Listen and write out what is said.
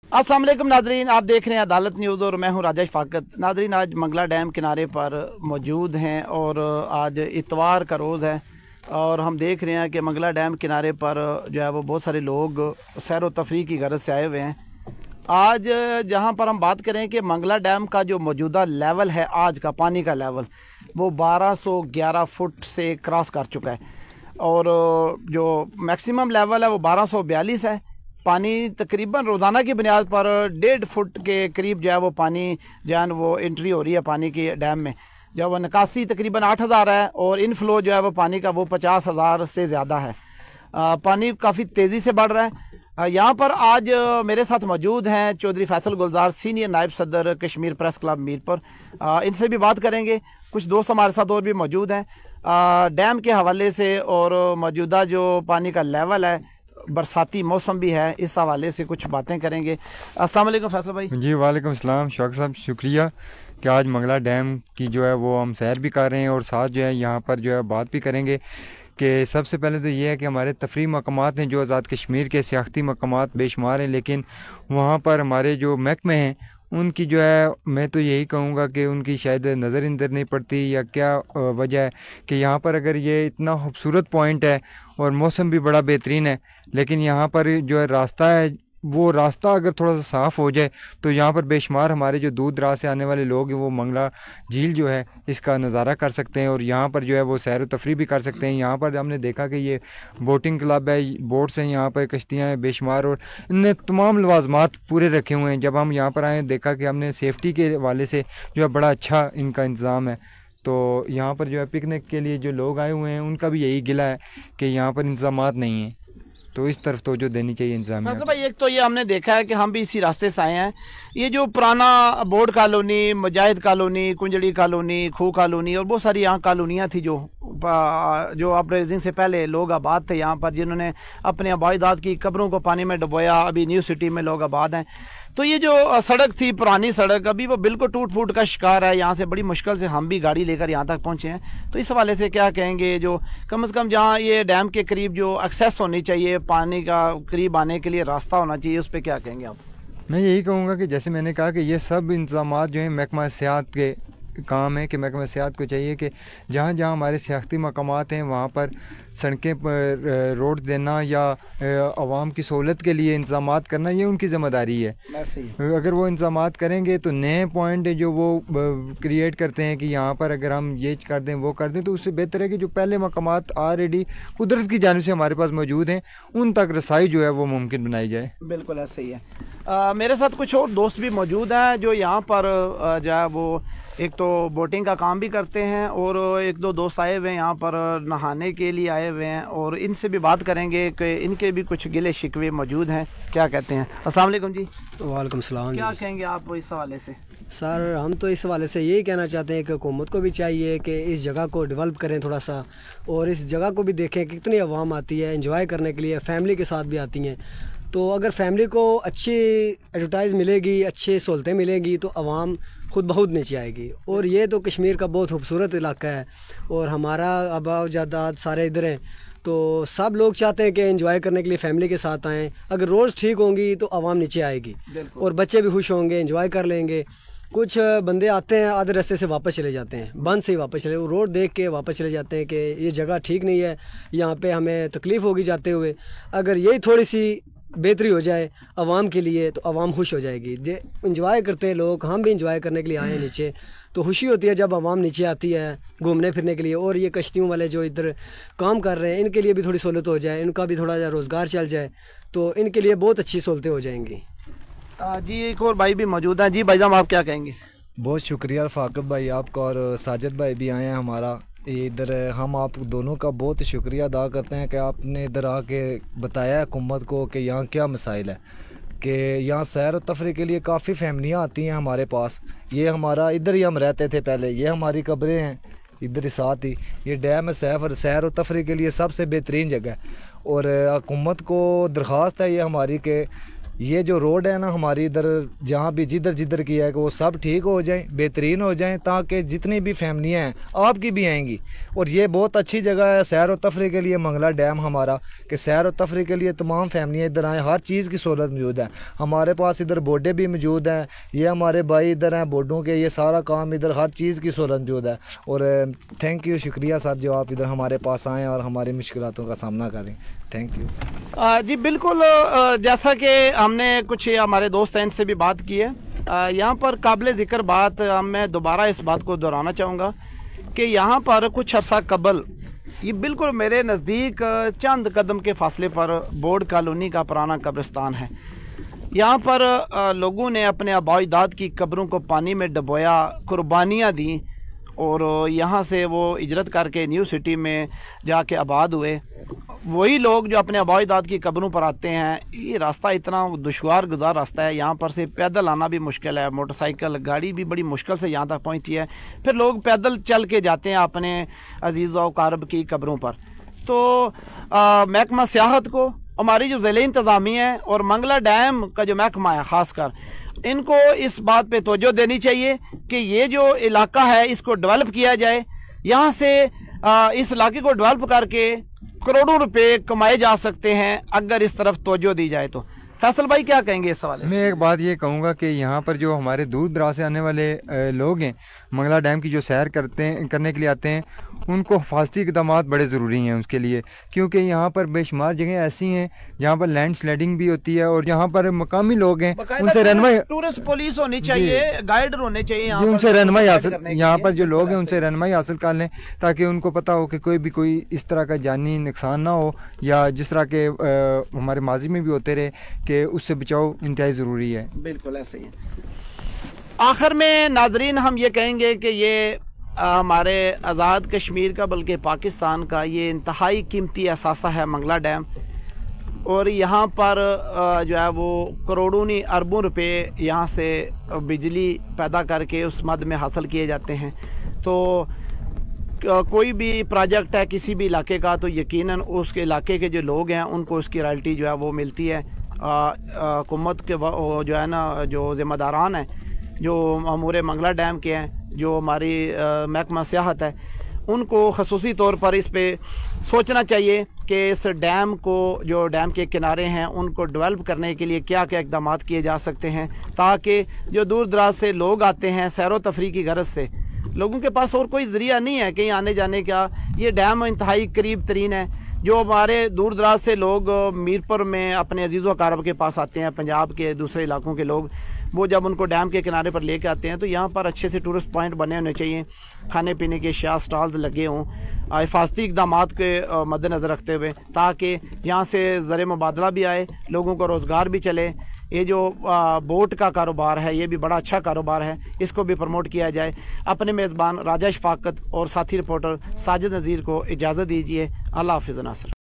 अस्सलाम वालेकुम नादरीन, आप देख रहे हैं अदालत न्यूज़ और मैं हूं राजेश फाकत। नादरीन, आज मंगला डैम किनारे पर मौजूद हैं और आज इतवार का रोज़ है और हम देख रहे हैं कि मंगला डैम किनारे पर जो है वो बहुत सारे लोग सैर व तफरीह की गरज से आए हुए हैं। आज जहां पर हम बात करें कि मंगला डैम का जो मौजूदा लेवल है, आज का पानी का लेवल वो 1211 फुट से क्रॉस कर चुका है और जो मैक्सिमम लेवल है वो 1242 है। पानी तकरीबन रोज़ाना की बुनियाद पर 1.5 फुट के करीब जो है वो पानी जो है वो एंट्री हो रही है पानी की डैम में। जो वो निकासी तकरीबन 8000 है और इनफ्लो जो है वो पानी का वो 50,000 से ज़्यादा है। पानी काफ़ी तेज़ी से बढ़ रहा है। यहाँ पर आज मेरे साथ मौजूद हैं चौधरी फैसल गुलजार, सीनियर नायब सदर कश्मीर प्रेस क्लब मीरपुर। इनसे भी बात करेंगे। कुछ दोस्त हमारे साथ और भी मौजूद हैं डैम के हवाले से और मौजूदा जो पानी का लेवल है, बरसाती मौसम भी है, इस हवाले से कुछ बातें करेंगे। अस्सलाम वालेकुम फैसल भाई। जी वालेकुम सलाम शौक साहब, शुक्रिया कि आज मंगला डैम की जो है वो हम सैर भी कर रहे हैं और साथ जो है यहाँ पर जो है बात भी करेंगे कि सबसे पहले तो ये है कि हमारे तफरी मकामात हैं जो आज़ाद कश्मीर के सियाहती मकामात बेशुमार हैं, लेकिन वहाँ पर हमारे जो महकमे हैं उनकी जो है मैं तो यही कहूँगा कि उनकी शायद नज़र अंदर नहीं पड़ती या क्या वजह है कि यहाँ पर अगर ये इतना खूबसूरत पॉइंट है और मौसम भी बड़ा बेहतरीन है, लेकिन यहाँ पर जो है रास्ता है वो रास्ता अगर थोड़ा सा साफ़ हो जाए तो यहाँ पर बेशुमार हमारे जो दूर दराज से आने वाले लोग हैं वो मंगला झील जो है इसका नज़ारा कर सकते हैं और यहाँ पर जो है वो सैर व तफरी भी कर सकते हैं। यहाँ पर हमने देखा कि ये बोटिंग क्लब है, बोट्स हैं, यहाँ पर कश्तियाँ हैं बेशुमार और इनने तमाम लवाजमात पूरे रखे हुए हैं। जब हम यहाँ पर आए देखा कि हमने सेफ्टी के हवाले से जो है बड़ा अच्छा इनका इंतज़ाम है। तो यहाँ पर जो है पिकनिक के लिए जो लोग आए हुए हैं उनका भी यही गिला है कि यहाँ पर इंतज़ामात नहीं हैं, तो इस तरफ तो जो देनी चाहिए इंतजाम। भाई एक तो ये हमने देखा है कि हम भी इसी रास्ते से आए हैं। ये जो पुराना बोर्ड कॉलोनी, मुजाहिद कॉलोनी, कुंजड़ी कॉलोनी, खू कॉलोनी और बहुत सारी यहाँ कॉलोनियाँ थी जो अपरेजिंग से पहले लोग आबाद थे यहाँ पर, जिन्होंने अपने आबादात की कब्रों को पानी में डुबोया। अभी न्यू सिटी में लोग आबाद हैं। तो ये जो सड़क थी, पुरानी सड़क, अभी वो बिल्कुल टूट फूट का शिकार है। यहाँ से बड़ी मुश्किल से हम भी गाड़ी लेकर यहाँ तक पहुँचे हैं। तो इस हवाले से क्या कहेंगे, जो कम से कम जहाँ ये डैम के करीब जो एक्सेस होनी चाहिए, पानी का करीब आने के लिए रास्ता होना चाहिए, उस पर क्या कहेंगे आप? मैं यही कहूँगा कि जैसे मैंने कहा कि ये सब इंतजामात जो हैं महकमा सियाहत के काम है कि महकमा सियाहत को चाहिए कि जहाँ जहाँ हमारे सियाहती मकामात हैं वहाँ पर सड़कें पर रोड देना या आवाम की सहूलत के लिए इंतजामात करना ये उनकी ज़िम्मेदारी है। अगर वो इंतजामात करेंगे तो नए पॉइंट जो वो क्रिएट करते हैं कि यहाँ पर अगर हम ये कर दें वो कर दें, तो उससे बेहतर है कि जो पहले मकामात ऑलरेडी कुदरत की जानिब से हमारे पास मौजूद हैं उन तक रसाई जो है वो मुमकिन बनाई जाए। बिल्कुल ऐसा ही है। मेरे साथ कुछ और दोस्त भी मौजूद हैं जो यहाँ पर जो है वो एक तो बोटिंग का काम भी करते हैं और एक दो दोस्त आए हुए हैं यहाँ पर नहाने के लिए आए हुए हैं और इनसे भी बात करेंगे कि इनके भी कुछ गिले शिकवे मौजूद हैं। क्या कहते हैं? अस्सलाम वालेकुम जी। वालेकुम सलाम। क्या कहेंगे आप इस हवाले से? सर हम तो इस हवाले से यही कहना चाहते हैं कि हुकूमत को भी चाहिए कि इस जगह को डेवलप करें थोड़ा सा और इस जगह को भी देखें कि कितनी आवाम आती है एंजॉय करने के लिए, फैमिली के साथ भी आती हैं। तो अगर फैमिली को अच्छी एडवर्टाइज़ मिलेगी, अच्छी सहूलतें मिलेंगी तो आवाम खुद बहुत नीचे आएगी। और ये तो कश्मीर का बहुत खूबसूरत इलाका है और हमारा आबा जादाद सारे इधर हैं, तो सब लोग चाहते हैं कि एंजॉय करने के लिए फैमिली के साथ आएँ। अगर रोड्स ठीक होंगी तो आवाम नीचे आएगी और बच्चे भी खुश होंगे, एंजॉय कर लेंगे। कुछ बंदे आते हैं आधे रास्ते से वापस चले जाते हैं, बंद से ही वापस चले, वो रोड देख के वापस चले जाते हैं कि ये जगह ठीक नहीं है, यहाँ पे हमें तकलीफ़ होगी जाते हुए। अगर यही थोड़ी सी बेहतरी हो जाए आवाम के लिए तो आवाम खुश हो जाएगी। जे इंजॉय करते हैं लोग, हम भी इंजॉय करने के लिए आए हैं नीचे, तो खुशी होती है जब आवाम नीचे आती है घूमने फिरने के लिए। और ये कश्तियों वाले जो इधर काम कर रहे हैं इनके लिए भी थोड़ी सहूलत हो जाए, इनका भी थोड़ा रोज़गार चल जाए तो इनके लिए बहुत अच्छी सहूलतें हो जाएंगी। जी एक और भाई भी मौजूद हैं। जी भाई साहब, आप क्या कहेंगे? बहुत शुक्रिया फाकत भाई आपका, और साजिद भाई भी आए हैं हमारा इधर। हम आप दोनों का बहुत शुक्रिया अदा करते हैं कि आपने इधर आके बताया हुकूमत को कि यहाँ क्या मसाइल है, कि यहाँ सैर व तफरी के लिए काफ़ी फैमिलियाँ आती हैं हमारे पास। ये हमारा इधर ही हम रहते थे पहले, ये हमारी कब्रें हैं इधर ही साथ ही, ये डैम है सैर व तफरी के लिए सबसे बेहतरीन जगह है। और हुकूमत को दरख्वास्त है ये हमारी कि ये जो रोड है ना हमारी इधर जहाँ भी जिधर जिधर की है कि वो सब ठीक हो जाए, बेहतरीन हो जाए, ताकि जितनी भी फैमिलियाँ हैं आपकी भी आएंगी। और ये बहुत अच्छी जगह है सैर व तफरी के लिए मंगला डैम हमारा, कि सैर व तफरी के लिए तमाम फैमिलियाँ इधर आएँ, हर चीज़ की सहूलत मौजूद है। हमारे पास इधर बोडे भी मौजूद हैं, ये हमारे भाई इधर हैं बोडों के, ये सारा काम इधर हर चीज़ की सहूलत मौजूद है। और थैंक यू, शुक्रिया सर जो आप इधर हमारे पास आएँ और हमारी मुश्किलातों का सामना करें। थैंक यू जी बिल्कुल। जैसा कि हमने कुछ हमारे दोस्त हैं इनसे भी बात की है, यहाँ पर काबिल ज़िक्र बात मैं दोबारा इस बात को दोहराना चाहूँगा कि यहाँ पर कुछ अर्सा कबल ये बिल्कुल मेरे नज़दीक चंद कदम के फासले पर बोर्ड कॉलोनी का पुराना कब्रिस्तान है। यहाँ पर लोगों ने अपने आबाओ अजदाद की कब्रों को पानी में डुबोया, कुर्बानियाँ दी और यहाँ से वो हिजरत करके न्यू सिटी में जाके आबाद हुए। वही लोग जो अपने आबाओ अजदाद की कब्रों पर आते हैं, ये रास्ता इतना दुश्वार गुजार रास्ता है, यहाँ पर से पैदल आना भी मुश्किल है, मोटरसाइकिल गाड़ी भी बड़ी मुश्किल से यहाँ तक पहुँचती है, फिर लोग पैदल चल के जाते हैं अपने अजीज़ व अकारब की कब्रों पर। तो महकमा सियाहत को, हमारी जो ज़िले इंतज़ामिया है और मंगला डैम का जो महकमा है ख़ासकर, इनको इस बात पे तवज्जो देनी चाहिए कि ये जो इलाका है इसको डेवलप किया जाए। यहाँ से इस इलाके को डेवलप करके करोड़ों रुपए कमाए जा सकते हैं अगर इस तरफ तवज्जो दी जाए तो। फैसल भाई क्या कहेंगे इस सवाल? मैं एक बात ये कहूँगा कि यहाँ पर जो हमारे दूर दराज से आने वाले लोग हैं, मंगला डैम की जो सैर करने के लिए आते हैं, उनको हिफाजती इक़दाम बड़े ज़रूरी हैं उसके लिए, क्योंकि यहाँ पर बेशुमार जगह ऐसी हैं जहाँ पर लैंड स्लाइडिंग भी होती है और यहाँ पर मकामी लोग हैं उनसे रहनुमाई, टूरिस्ट पुलिस होनी चाहिए, गाइडर होने चाहिए, उनसे रहनुमाई हासिल, यहाँ पर जो लोग हैं उनसे रहनुमाई हासिल कर लें ताकि उनको पता हो कि कोई इस तरह का जानी नुकसान ना हो, या जिस तरह के हमारे माजी में भी होते रहे कि उससे बचाव इंतहाई ज़रूरी है। बिल्कुल ऐसे ही है। आखिर में नाजरीन हम ये कहेंगे कि ये हमारे आज़ाद कश्मीर का बल्कि पाकिस्तान का ये इंतहाई कीमती असासा है मंगला डैम, और यहाँ पर जो है वो करोड़ों नहीं अरबों रुपए यहाँ से बिजली पैदा करके उस मद में हासिल किए जाते हैं। तो कोई भी प्रोजेक्ट है किसी भी इलाके का तो यकीनन उसके इलाके के जो लोग हैं उनको उसकी रॉयल्टी जो है वो मिलती है। हुकूमत के जो है ना जो ज़िम्मेदारान हैं, जो अमूर मंगला डैम के हैं, जो हमारी महकमा सियाहत है, उनको खसूसी तौर पर इस पे सोचना चाहिए कि इस डैम को, जो डैम के किनारे हैं, उनको डेवलप करने के लिए क्या क्या इक़दाम किए जा सकते हैं, ताकि जो दूर दराज से लोग आते हैं सैर व तफरी की गरज से, लोगों के पास और कोई ज़रिया नहीं है कहीं आने जाने का, ये डैम इंतहाई करीब तरीन है। जो हमारे दूर दराज से लोग मीरपुर में अपने अजीज़ व अकारब के पास आते हैं, पंजाब के दूसरे इलाकों के लोग, वो जब उनको डैम के किनारे पर लेके आते हैं तो यहाँ पर अच्छे से टूरिस्ट पॉइंट बने होने चाहिए, खाने पीने के अशिया स्टॉल्स लगे हों, हिफाजती इक़दाम के मद्देनज़र रखते हुए, ताकि यहाँ से ज़र मुबादला भी आए, लोगों को रोज़गार भी चले। ये जो बोट का कारोबार है ये भी बड़ा अच्छा कारोबार है, इसको भी प्रमोट किया जाए। अपने मेज़बान राजा शफाकत और साथी रिपोर्टर साजिद नज़ीर को इजाज़त दीजिए। अल्लाह हाफ़िज़ नासिर।